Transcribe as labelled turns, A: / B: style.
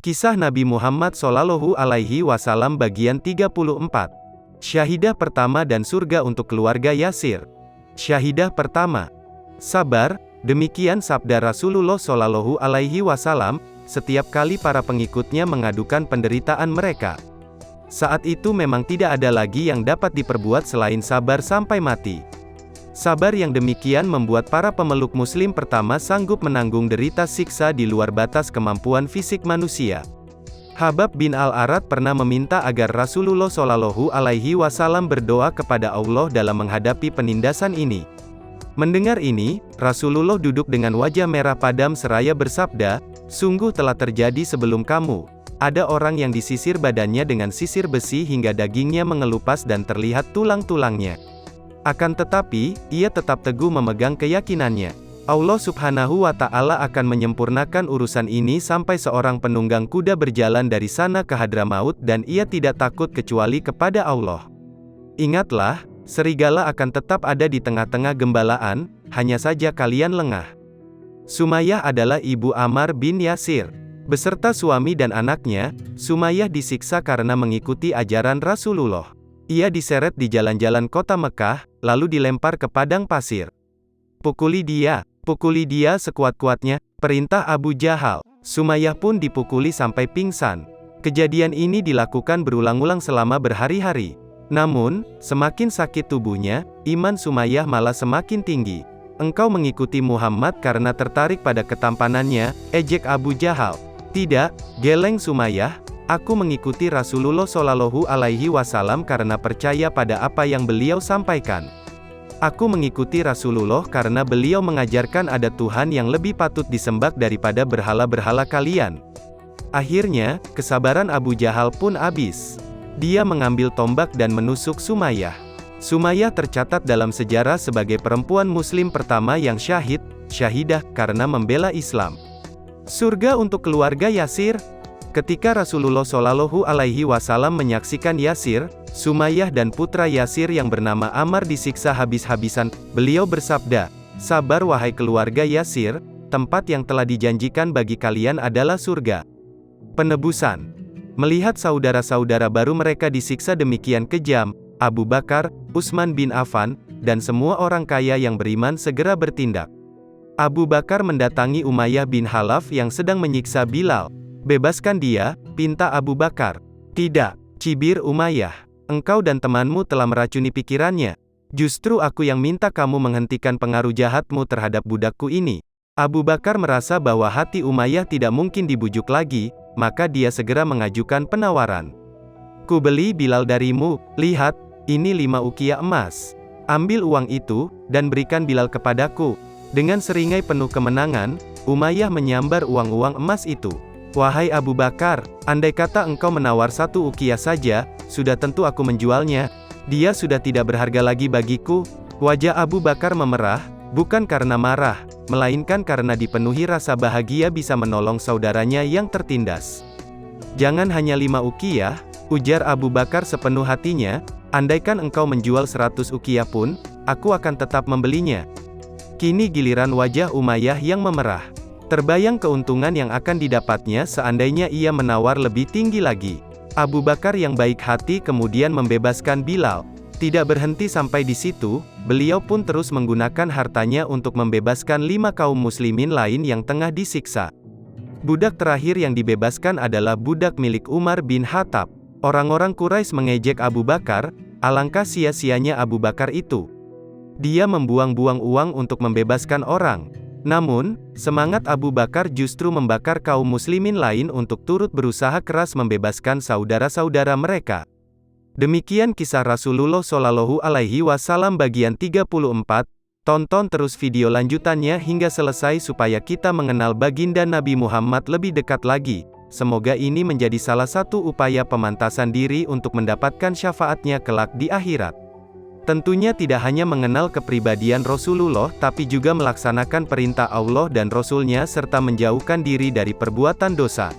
A: Kisah Nabi Muhammad SAW bagian 34. Syahidah pertama dan surga untuk keluarga Yasir. Syahidah pertama. Sabar, demikian sabda Rasulullah SAW, setiap kali para pengikutnya mengadukan penderitaan mereka. Saat itu memang tidak ada lagi yang dapat diperbuat selain sabar sampai mati. Sabar yang demikian membuat para pemeluk muslim pertama sanggup menanggung derita siksa di luar batas kemampuan fisik manusia. Habab bin Al-Arad pernah meminta agar Rasulullah SAW berdoa kepada Allah dalam menghadapi penindasan ini. Mendengar ini, Rasulullah duduk dengan wajah merah padam seraya bersabda, "Sungguh telah terjadi sebelum kamu. Ada orang yang disisir badannya dengan sisir besi hingga dagingnya mengelupas dan terlihat tulang-tulangnya. Akan tetapi, ia tetap teguh memegang keyakinannya. Allah Subhanahu wa Ta'ala akan menyempurnakan urusan ini sampai seorang penunggang kuda berjalan dari sana ke Hadramaut dan ia tidak takut kecuali kepada Allah. Ingatlah, serigala akan tetap ada di tengah-tengah gembalaan, hanya saja kalian lengah." Sumayyah adalah ibu Ammar bin Yasir. Beserta suami dan anaknya, Sumayyah disiksa karena mengikuti ajaran Rasulullah. Ia diseret di jalan-jalan kota Mekah, lalu dilempar ke padang pasir. Pukuli dia sekuat-kuatnya, perintah Abu Jahal. Sumayyah pun dipukuli sampai pingsan. Kejadian ini dilakukan berulang-ulang selama berhari-hari. Namun, semakin sakit tubuhnya, iman Sumayyah malah semakin tinggi. "Engkau mengikuti Muhammad karena tertarik pada ketampanannya," ejek Abu Jahal. "Tidak, geleng Sumayyah. Aku mengikuti Rasulullah SAW karena percaya pada apa yang beliau sampaikan. Aku mengikuti Rasulullah karena beliau mengajarkan ada Tuhan yang lebih patut disembah daripada berhala-berhala kalian." Akhirnya, kesabaran Abu Jahal pun habis. Dia mengambil tombak dan menusuk Sumayyah. Sumayyah tercatat dalam sejarah sebagai perempuan muslim pertama yang syahidah karena membela Islam. Surga untuk keluarga Yasir. Ketika Rasulullah SAW menyaksikan Yasir, Sumayyah dan putra Yasir yang bernama Ammar disiksa habis-habisan, beliau bersabda, "Sabar wahai keluarga Yasir, tempat yang telah dijanjikan bagi kalian adalah surga." Penebusan. Melihat saudara-saudara baru mereka disiksa demikian kejam, Abu Bakar, Utsman bin Affan, dan semua orang kaya yang beriman segera bertindak. Abu Bakar mendatangi Umayyah bin Khalaf yang sedang menyiksa Bilal. "Bebaskan dia," pinta Abu Bakar. "Tidak," cibir Umayyah. "Engkau dan temanmu telah meracuni pikirannya. Justru aku yang minta kamu menghentikan pengaruh jahatmu terhadap budakku ini." Abu Bakar merasa bahwa hati Umayyah tidak mungkin dibujuk lagi, maka dia segera mengajukan penawaran. "Ku beli Bilal darimu, lihat, ini 5 ukiah emas. Ambil uang itu, dan berikan Bilal kepadaku." Dengan seringai penuh kemenangan, Umayyah menyambar uang-uang emas itu. "Wahai Abu Bakar, andai kata engkau menawar 1 ukiah saja, sudah tentu aku menjualnya. Dia sudah tidak berharga lagi bagiku." Wajah Abu Bakar memerah, bukan karena marah, melainkan karena dipenuhi rasa bahagia bisa menolong saudaranya yang tertindas. "Jangan hanya 5 ukiah, ujar Abu Bakar sepenuh hatinya, "andaikan engkau menjual 100 ukiah pun, aku akan tetap membelinya." Kini giliran wajah Umayyah yang memerah. Terbayang keuntungan yang akan didapatnya seandainya ia menawar lebih tinggi lagi. Abu Bakar yang baik hati kemudian membebaskan Bilal. Tidak berhenti sampai di situ, beliau pun terus menggunakan hartanya untuk membebaskan 5 kaum muslimin lain yang tengah disiksa. Budak terakhir yang dibebaskan adalah budak milik Umar bin Khattab. Orang-orang Quraisy mengejek Abu Bakar, alangkah sia-sianya Abu Bakar itu. Dia membuang-buang uang untuk membebaskan orang. Namun, semangat Abu Bakar justru membakar kaum muslimin lain untuk turut berusaha keras membebaskan saudara-saudara mereka. Demikian kisah Rasulullah SAW bagian 34. Tonton terus video lanjutannya hingga selesai supaya kita mengenal baginda Nabi Muhammad lebih dekat lagi. Semoga ini menjadi salah satu upaya pemantasan diri untuk mendapatkan syafaatnya kelak di akhirat. Tentunya tidak hanya mengenal kepribadian Rasulullah tapi juga melaksanakan perintah Allah dan Rasul-Nya serta menjauhkan diri dari perbuatan dosa.